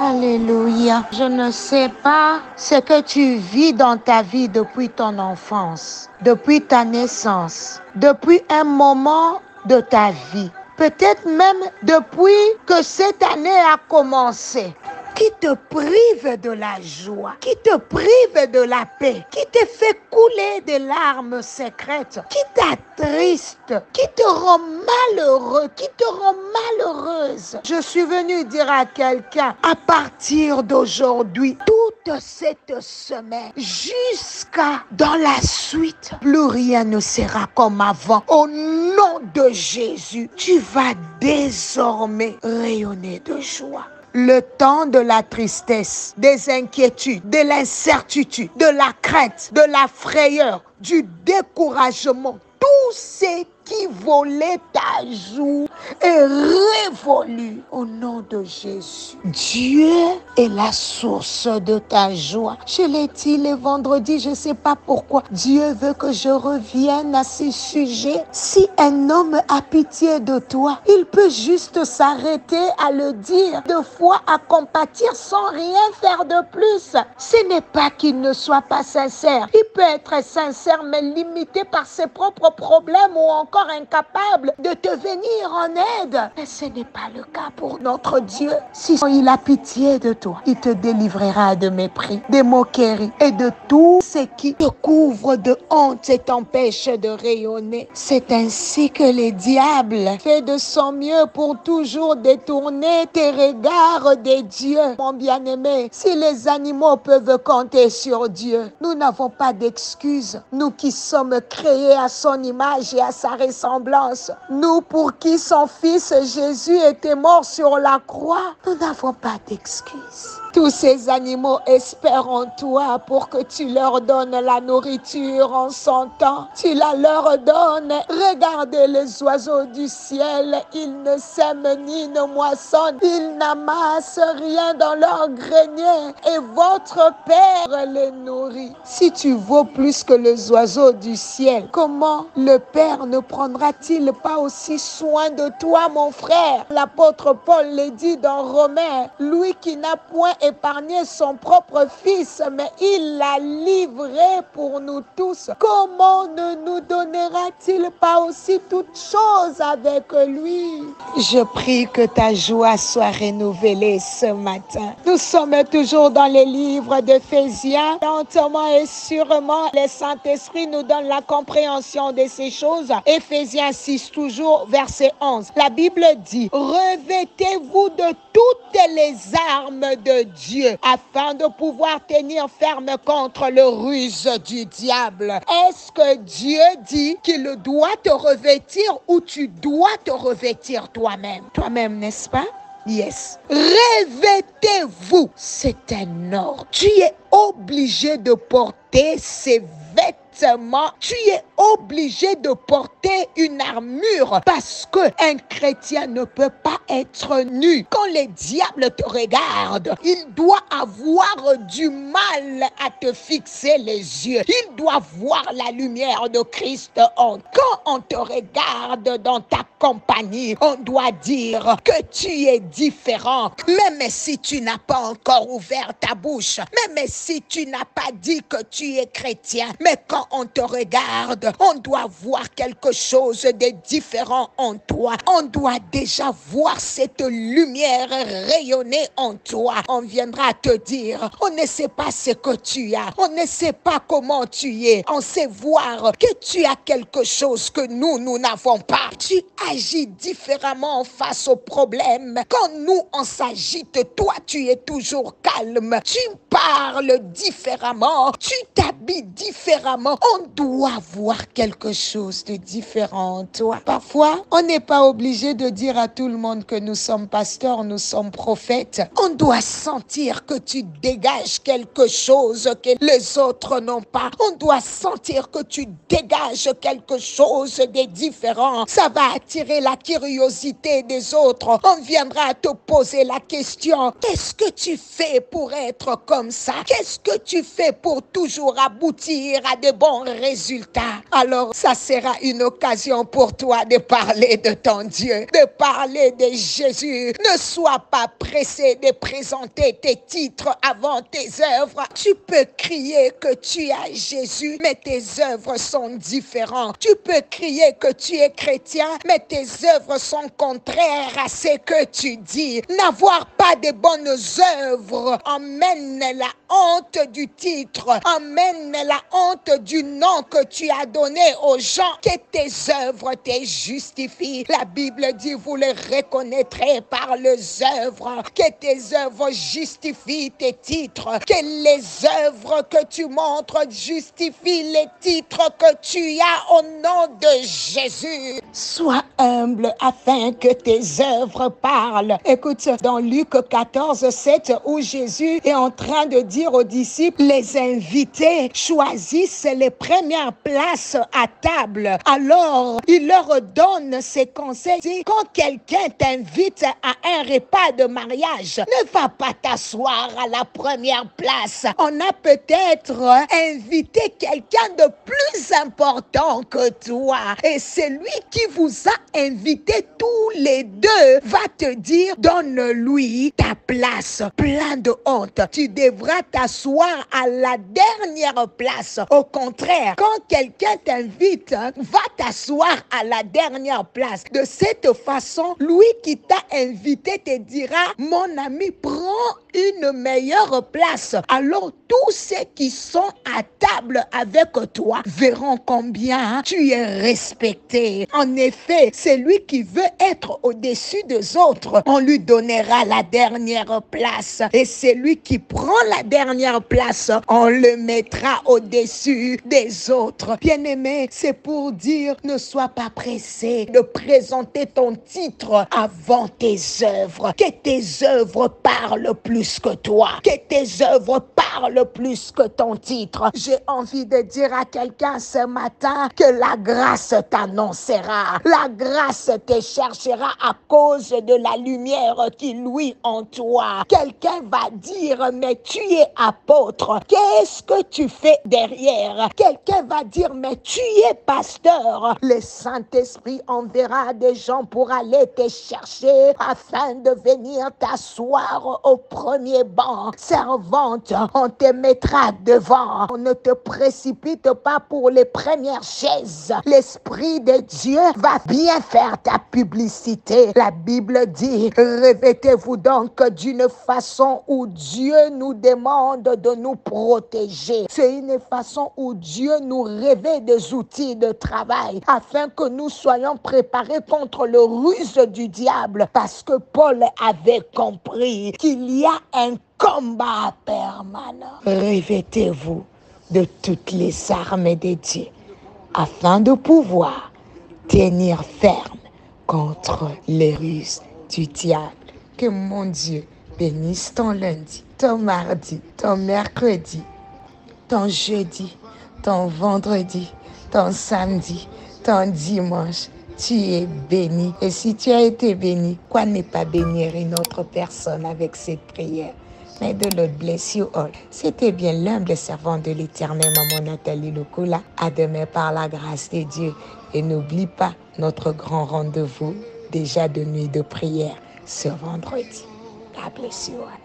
Alléluia. Je ne sais pas ce que tu vis dans ta vie depuis ton enfance, depuis ta naissance, depuis un moment de ta vie. Peut-être même depuis que cette année a commencé. Qui te prive de la joie, qui te prive de la paix, qui te fait couler des larmes secrètes, qui t'attriste, qui te rend malheureux, qui te rend malheureuse. Je suis venue dire à quelqu'un, à partir d'aujourd'hui, toute cette semaine, jusqu'à dans la suite, plus rien ne sera comme avant. Au nom de Jésus, tu vas désormais rayonner de joie. Le temps de la tristesse, des inquiétudes, de l'incertitude, de la crainte, de la frayeur, du découragement, tout ce qui volait ta joue est révolu au nom de Jésus. Dieu est la source de ta joie. Je l'ai dit le vendredi, je ne sais pas pourquoi. Dieu veut que je revienne à ce sujet. Si un homme a pitié de toi, il peut juste s'arrêter à le dire, de fois à compatir sans rien faire de plus. Ce n'est pas qu'il ne soit pas sincère. Il peut être sincère mais limité par ses propres problèmes ou encore incapable de te venir en aide. Mais ce n'est pas le cas pour notre Dieu. Si il a pitié de toi, il te délivrera de mépris, de moqueries et de tout ce qui te couvre de honte et t'empêche de rayonner. C'est ainsi que le diable fait de son mieux pour toujours détourner tes regards des dieux. Mon bien-aimé, si les animaux peuvent compter sur Dieu, nous n'avons pas d'excuses. Nous qui sommes créés à son image et à sa ressemblance, nous pour qui son fils Jésus était mort sur la croix, nous n'avons pas d'excuses. Tous ces animaux espèrent en toi pour que tu leur donnes la nourriture en son temps. Tu la leur donnes. Regardez les oiseaux du ciel. Ils ne sèment ni ne moissonnent. Ils n'amassent rien dans leur grenier. Et votre Père les nourrit. Si tu vaux plus que les oiseaux du ciel, comment le Père ne prendra-t-il pas aussi soin de toi, mon frère? L'apôtre Paul le dit dans Romains, lui qui n'a point épargné son propre fils, mais il l'a livré pour nous tous. Comment ne nous donnera-t-il pas aussi toutes choses avec lui? Je prie que ta joie soit renouvelée ce matin. Nous sommes toujours dans les livres d'Éphésiens. Lentement et sûrement, le Saint-Esprit nous donne la compréhension de ces choses. Éphésiens 6, toujours verset 11. La Bible dit, revêtez-vous de toutes les armes de Dieu afin de pouvoir tenir ferme contre le ruse du diable. Est-ce que Dieu dit qu'il doit te revêtir ou tu dois te revêtir toi-même? Toi-même, n'est-ce pas? Yes. Revêtez-vous. C'est un ordre. Tu es obligé de porter ces vêtements. Tu es obligé de porter une armure parce qu'un chrétien ne peut pas être nu. Quand le diable te regarde, il doit avoir du mal à te fixer les yeux. Il doit voir la lumière de Christ en toi. Quand on te regarde dans ta compagnie, on doit dire que tu es différent. Même si tu n'as pas encore ouvert ta bouche, même si tu n'as pas dit que tu es chrétien, mais quand on te regarde, on doit voir quelque chose de différent en toi. On doit déjà voir cette lumière rayonner en toi. On viendra te dire, on ne sait pas ce que tu as, on ne sait pas comment tu es. On sait voir que tu as quelque chose que nous n'avons pas. Tu agis différemment face aux problèmes. Quand nous, on s'agite, toi, tu es toujours calme. Tu parles différemment. Tu t'habilles différemment. On doit voir quelque chose de différent en toi. Parfois, on n'est pas obligé de dire à tout le monde que nous sommes pasteurs, nous sommes prophètes. On doit sentir que tu dégages quelque chose que les autres n'ont pas. On doit sentir que tu dégages quelque chose de différent. Ça va attirer la curiosité des autres. On viendra te poser la question, qu'est-ce que tu fais pour être comme ça? Qu'est-ce que tu fais pour toujours aboutir à de bons résultats? Alors, ça sera une occasion pour toi de parler de ton Dieu, de parler de Jésus. Ne sois pas pressé de présenter tes titres avant tes œuvres. Tu peux crier que tu as Jésus, mais tes œuvres sont différentes. Tu peux crier que tu es chrétien, mais tes œuvres sont contraires à ce que tu dis. N'avoir pas de bonnes œuvres emmène la honte du titre, emmène la honte du nom que tu as donné aux gens. Que tes œuvres te justifient. La Bible dit, vous les reconnaîtrez par les œuvres. Que tes œuvres justifient tes titres. Que les œuvres que tu montres justifient les titres que tu as au nom de Jésus. Sois humble afin que tes œuvres parlent. Écoute, dans Luc 14, 7, où Jésus est en train de dire aux disciples, les invités choisissent les premières places à table. Alors, il leur donne ses conseils. Quand quelqu'un t'invite à un repas de mariage, ne va pas t'asseoir à la première place. On a peut-être invité quelqu'un de plus important que toi. Et c'est lui qui vous a invité tous les deux va te dire, donne-lui ta place. Plein de honte. Tu devras t'asseoir à la dernière place. Au contraire, quand quelqu'un t'invite, va t'asseoir à la dernière place. De cette façon, lui qui t'a invité te dira, mon ami, prends une meilleure place. Alors, tous ceux qui sont à table avec toi verront combien tu es respecté. En effet, c'est lui qui veut être au-dessus des autres. On lui donnera la dernière place. Et c'est lui qui prend la dernière place. On le mettra au-dessus des autres. Bien-aimé, c'est pour dire, ne sois pas pressé de présenter ton titre avant tes œuvres. Que tes œuvres parlent plus que toi. Que tes œuvres parlent plus que ton titre. J'ai envie de dire à quelqu'un ce matin que la grâce t'annoncera. La grâce te cherchera à cause de la lumière qui luit en toi. Quelqu'un va dire, mais tu es apôtre. Qu'est-ce que tu fais derrière? Quelqu'un va dire, mais tu es pasteur. Le Saint-Esprit enverra des gens pour aller te chercher afin de venir t'asseoir au premier banc. Servante, on te mettra devant. On ne te précipite pas pour les premières chaises. L'Esprit de Dieu va bien faire ta publicité. La Bible dit, revêtez-vous donc d'une façon où Dieu nous demande de nous protéger. C'est une façon où Dieu nous revêt des outils de travail afin que nous soyons préparés contre le ruse du diable. Parce que Paul avait compris qu'il y a un combat permanent. Revêtez-vous de toutes les armes de Dieu afin de pouvoir tenir ferme contre les ruses du diable. Que mon Dieu bénisse ton lundi, ton mardi, ton mercredi, ton jeudi, ton vendredi, ton samedi, ton dimanche. Tu es béni. Et si tu as été béni, quoi ne pas bénir une autre personne avec cette prière? May the Lord bless you all. C'était bien l'humble servant de l'Éternel, Maman Nathalie Lokula. À demain par la grâce de Dieu. Et n'oublie pas notre grand rendez-vous, déjà de nuit de prière, ce vendredi. God bless you all.